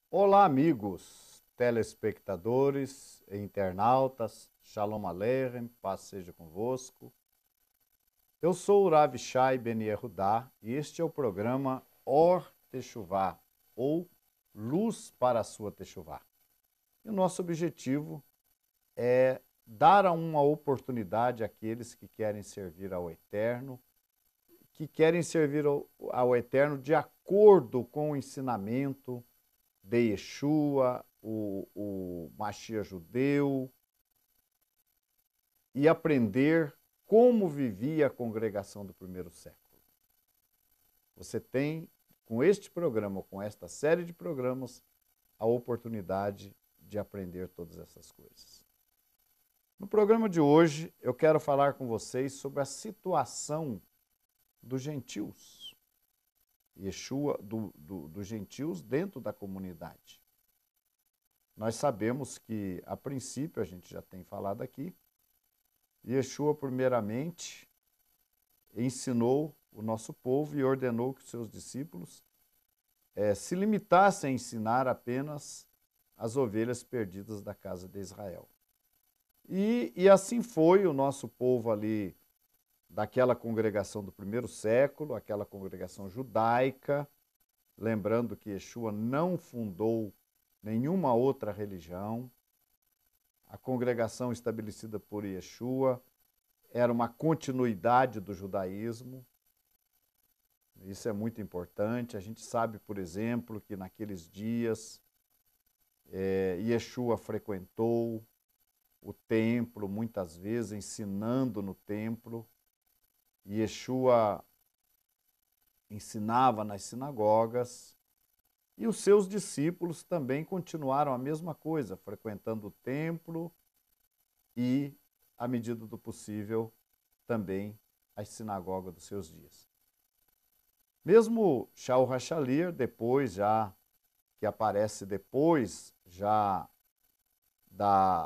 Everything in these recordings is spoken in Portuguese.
Olá, amigos, telespectadores e internautas, Shalom Aleichem, paz seja convosco. Eu sou o Rav Shai Ben Yehudá e este é o programa Or Teshuvá, ou Luz para a sua Teshuvá. E o nosso objetivo é dar uma oportunidade àqueles que querem servir ao Eterno, que querem servir ao Eterno de acordo com o ensinamento de Yeshua, o Mashiach judeu, e aprender como vivia a congregação do primeiro século. Você tem, com este programa, com esta série de programas, a oportunidade de aprender todas essas coisas. No programa de hoje, eu quero falar com vocês sobre a situação dos gentios, Yeshua, dos gentios dentro da comunidade. Nós sabemos que, a princípio, a gente já tem falado aqui, Yeshua, primeiramente, ensinou o nosso povo e ordenou que os seus discípulos se limitassem a ensinar apenas as ovelhas perdidas da casa de Israel. E assim foi o nosso povo ali, daquela congregação do primeiro século, aquela congregação judaica, lembrando que Yeshua não fundou nenhuma outra religião. A congregação estabelecida por Yeshua era uma continuidade do judaísmo. Isso é muito importante. A gente sabe, por exemplo, que naqueles dias Yeshua frequentou o templo, muitas vezes ensinando no templo. Yeshua ensinava nas sinagogas. E os seus discípulos também continuaram a mesma coisa, frequentando o templo e, à medida do possível, também as sinagogas dos seus dias. Mesmo Shaul HaShalir, depois já, que aparece depois, já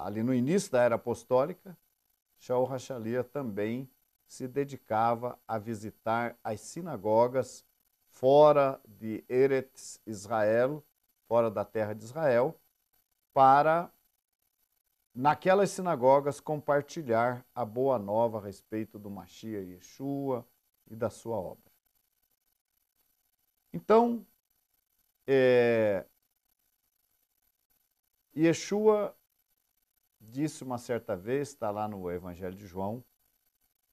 ali no início da era apostólica, Shaul HaShalir também se dedicava a visitar as sinagogas fora de Eretz Israel, fora da terra de Israel, para, naquelas sinagogas, compartilhar a boa nova a respeito do Mashiach Yeshua e da sua obra. Então, Yeshua disse uma certa vez, está lá no Evangelho de João,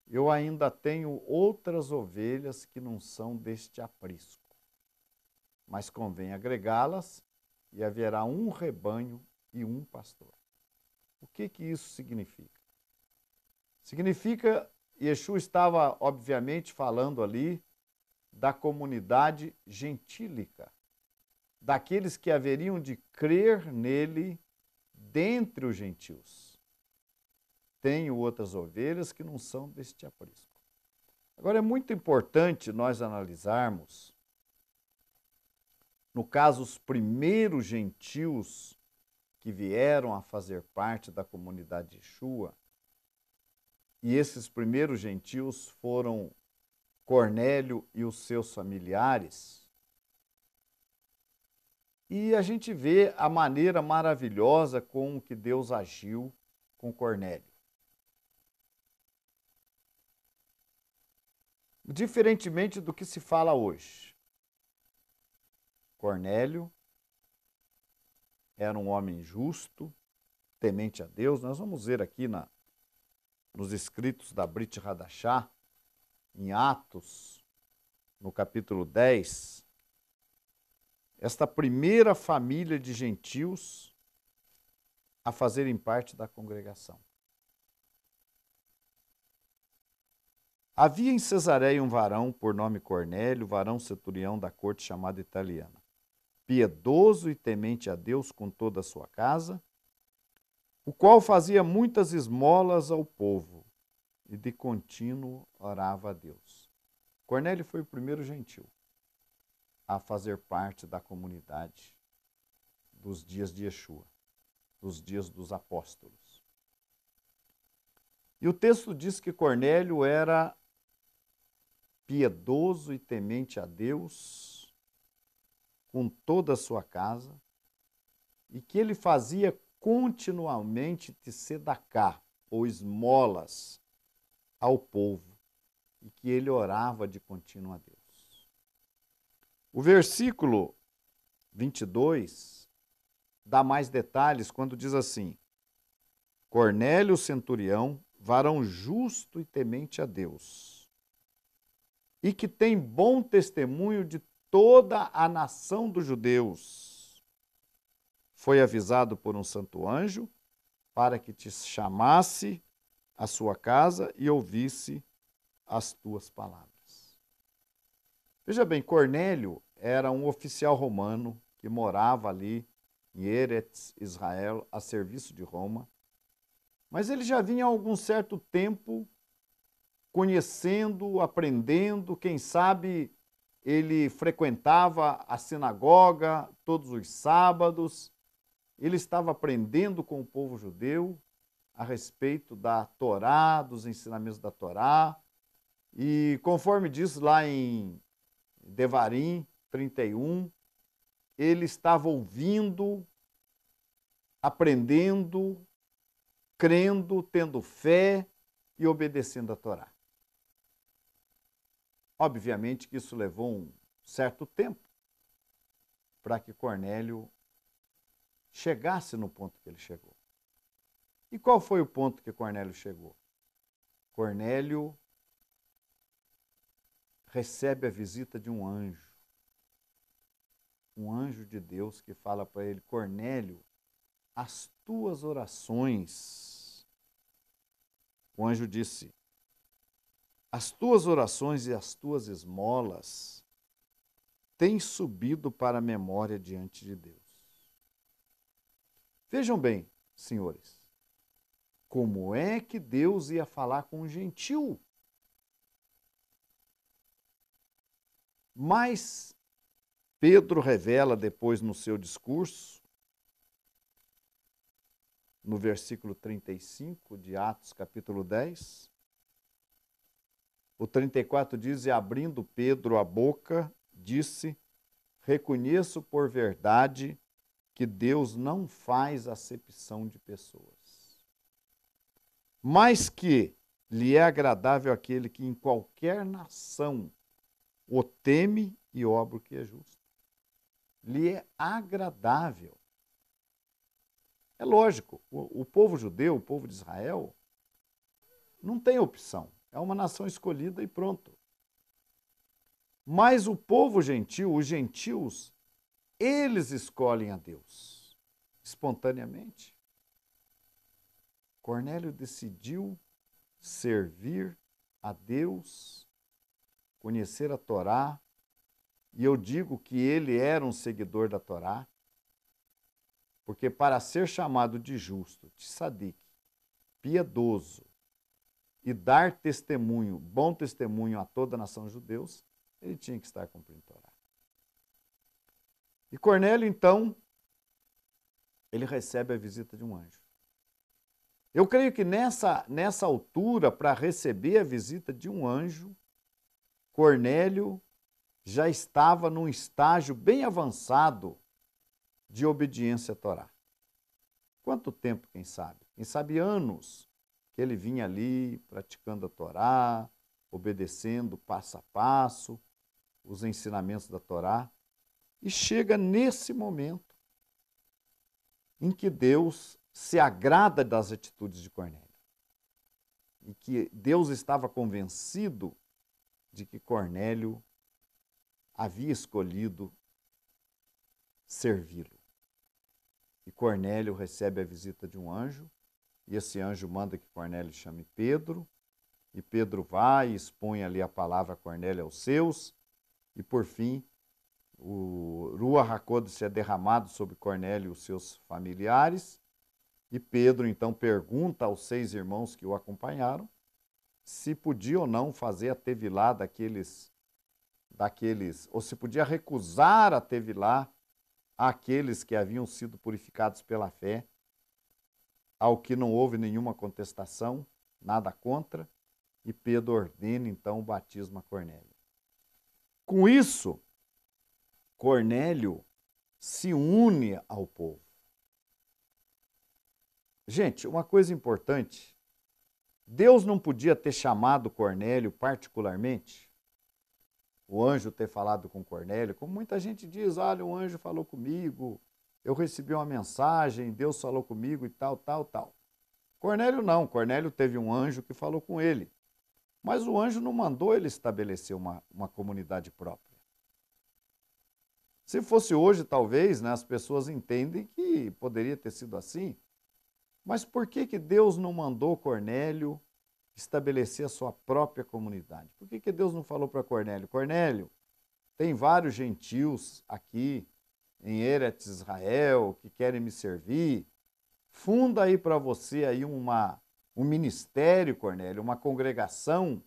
eu ainda tenho outras ovelhas que não são deste aprisco, mas convém agregá-las e haverá um rebanho e um pastor. O que isso significa? Significa, Yeshua estava, obviamente, falando ali da comunidade gentílica, daqueles que haveriam de crer nele dentre os gentios. Tenho outras ovelhas que não são deste aprisco. Agora, é muito importante nós analisarmos, no caso, os primeiros gentios que vieram a fazer parte da comunidade de Yeshua, e esses primeiros gentios foram Cornélio e os seus familiares. E a gente vê a maneira maravilhosa com que Deus agiu com Cornélio. Diferentemente do que se fala hoje. Cornélio era um homem justo, temente a Deus. Nós vamos ver aqui nos escritos da Brit Hadashah, em Atos, no capítulo 10, esta primeira família de gentios a fazerem parte da congregação. Havia em Cesareia um varão por nome Cornélio, varão centurião da corte chamada italiana, piedoso e temente a Deus com toda a sua casa, o qual fazia muitas esmolas ao povo e de contínuo orava a Deus. Cornélio foi o primeiro gentil a fazer parte da comunidade dos dias de Yeshua, dos dias dos apóstolos. E o texto diz que Cornélio era piedoso e temente a Deus com toda a sua casa, e que ele fazia continuamente tzedaká, ou esmolas, ao povo, e que ele orava de contínuo a Deus. O versículo 22 dá mais detalhes quando diz assim: Cornélio, centurião, varão justo e temente a Deus, e que tem bom testemunho de toda a nação dos judeus, foi avisado por um santo anjo para que te chamasse à sua casa e ouvisse as tuas palavras. Veja bem, Cornélio era um oficial romano que morava ali em Eretz Israel, a serviço de Roma, mas ele já vinha há algum certo tempo conhecendo, aprendendo, quem sabe ele frequentava a sinagoga todos os sábados, ele estava aprendendo com o povo judeu a respeito da Torá, dos ensinamentos da Torá, e conforme diz lá em Devarim 31, ele estava ouvindo, aprendendo, crendo, tendo fé e obedecendo a Torá. Obviamente que isso levou um certo tempo para que Cornélio chegasse no ponto que ele chegou. E qual foi o ponto que Cornélio chegou? Cornélio recebe a visita de um anjo de Deus que fala para ele: Cornélio, as tuas orações. O anjo disse: as tuas orações e as tuas esmolas têm subido para a memória diante de Deus. Vejam bem, senhores, como é que Deus ia falar com um gentil? Mas Pedro revela depois no seu discurso, no versículo 35 de Atos, capítulo 10, o 34 diz: e abrindo Pedro a boca, disse: reconheço por verdade que Deus não faz acepção de pessoas, mas que lhe é agradável aquele que em qualquer nação o teme e obra o que é justo. Lhe é agradável. É lógico, o povo judeu, o povo de Israel, não tem opção. É uma nação escolhida e pronto. Mas o povo gentil, os gentios, eles escolhem a Deus espontaneamente. Cornélio decidiu servir a Deus, conhecer a Torá, e eu digo que ele era um seguidor da Torá, porque para ser chamado de justo, de tzadik, piedoso, e dar testemunho, bom testemunho a toda a nação judeus, ele tinha que estar cumprindo a Torá. E Cornélio, então, ele recebe a visita de um anjo. Eu creio que nessa altura, para receber a visita de um anjo, Cornélio já estava num estágio bem avançado de obediência à Torá. Quanto tempo, quem sabe? Quem sabe anos que ele vinha ali praticando a Torá, obedecendo passo a passo os ensinamentos da Torá, e chega nesse momento em que Deus se agrada das atitudes de Cornélio. E que Deus estava convencido de que Cornélio havia escolhido servi-lo. E Cornélio recebe a visita de um anjo, e esse anjo manda que Cornélio chame Pedro, e Pedro vai e expõe ali a palavra a Cornélio aos seus, e por fim, o Ruach HaKodesh é derramado sobre Cornélio e os seus familiares, e Pedro então pergunta aos 6 irmãos que o acompanharam se podia ou não fazer a tevilá daqueles, ou se podia recusar a tevilá àqueles que haviam sido purificados pela fé, ao que não houve nenhuma contestação, nada contra, e Pedro ordena então o batismo a Cornélio. Com isso, Cornélio se une ao povo. Gente, uma coisa importante, Deus não podia ter chamado Cornélio particularmente, o anjo ter falado com Cornélio, como muita gente diz, olha, o anjo falou comigo, eu recebi uma mensagem, Deus falou comigo e tal, tal, tal. Cornélio não, Cornélio teve um anjo que falou com ele, mas o anjo não mandou ele estabelecer uma comunidade própria. Se fosse hoje, talvez, né, as pessoas entendem que poderia ter sido assim, mas por que Deus não mandou Cornélio estabelecer a sua própria comunidade? Por que Deus não falou para Cornélio, Cornélio, tem vários gentios aqui em Eretz Israel que querem me servir, funda aí para você aí um ministério, Cornélio, uma congregação,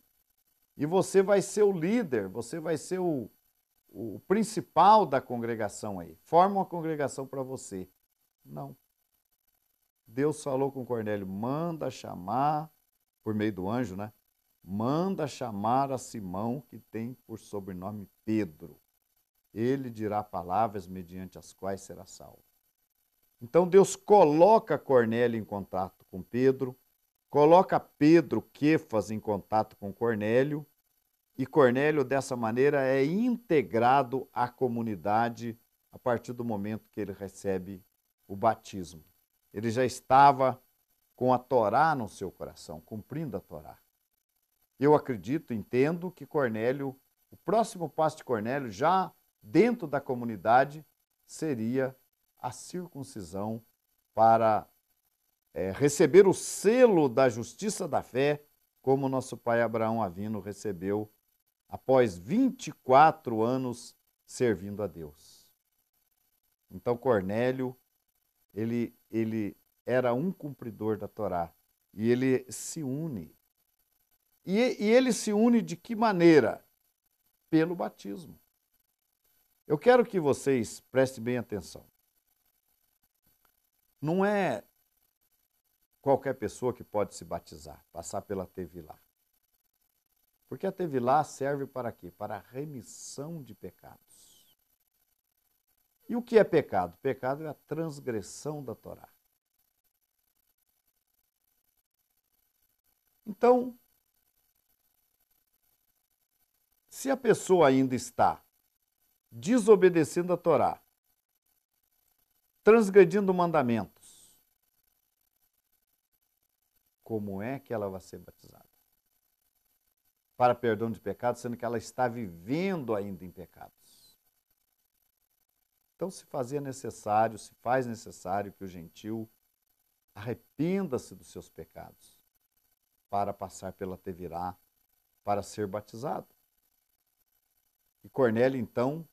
e você vai ser o líder, você vai ser o principal da congregação aí. Forma uma congregação para você. Não. Deus falou com Cornélio, manda chamar, por meio do anjo, né? Manda chamar a Simão, que tem por sobrenome Pedro. Ele dirá palavras mediante as quais será salvo. Então Deus coloca Cornélio em contato com Pedro, coloca Pedro, Quefas, em contato com Cornélio, e Cornélio, dessa maneira, é integrado à comunidade a partir do momento que ele recebe o batismo. Ele já estava com a Torá no seu coração, cumprindo a Torá. Eu acredito, entendo que Cornélio, o próximo passo de Cornélio, já dentro da comunidade, seria a circuncisão para receber o selo da justiça da fé, como nosso pai Abraão Avino recebeu após 24 anos servindo a Deus. Então Cornélio, ele era um cumpridor da Torá e ele se une. E ele se une de que maneira? Pelo batismo. Eu quero que vocês prestem bem atenção. Não é qualquer pessoa que pode se batizar, passar pela Tevilá. Porque a Tevilá serve para quê? Para a remissão de pecados. E o que é pecado? Pecado é a transgressão da Torá. Então, se a pessoa ainda está desobedecendo a Torá, transgredindo mandamentos, como é que ela vai ser batizada? Para perdão de pecados, sendo que ela está vivendo ainda em pecados. Então se faz necessário que o gentil arrependa-se dos seus pecados para passar pela Tevilá, para ser batizado. E Cornélio, então,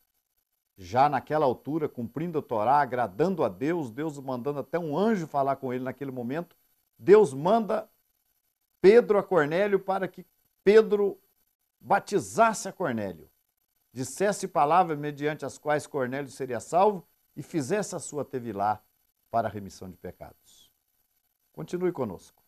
já naquela altura, cumprindo a Torá, agradando a Deus, Deus mandando até um anjo falar com ele naquele momento, Deus manda Pedro a Cornélio para que Pedro batizasse a Cornélio, dissesse palavras mediante as quais Cornélio seria salvo e fizesse a sua Tevilá para a remissão de pecados. Continue conosco.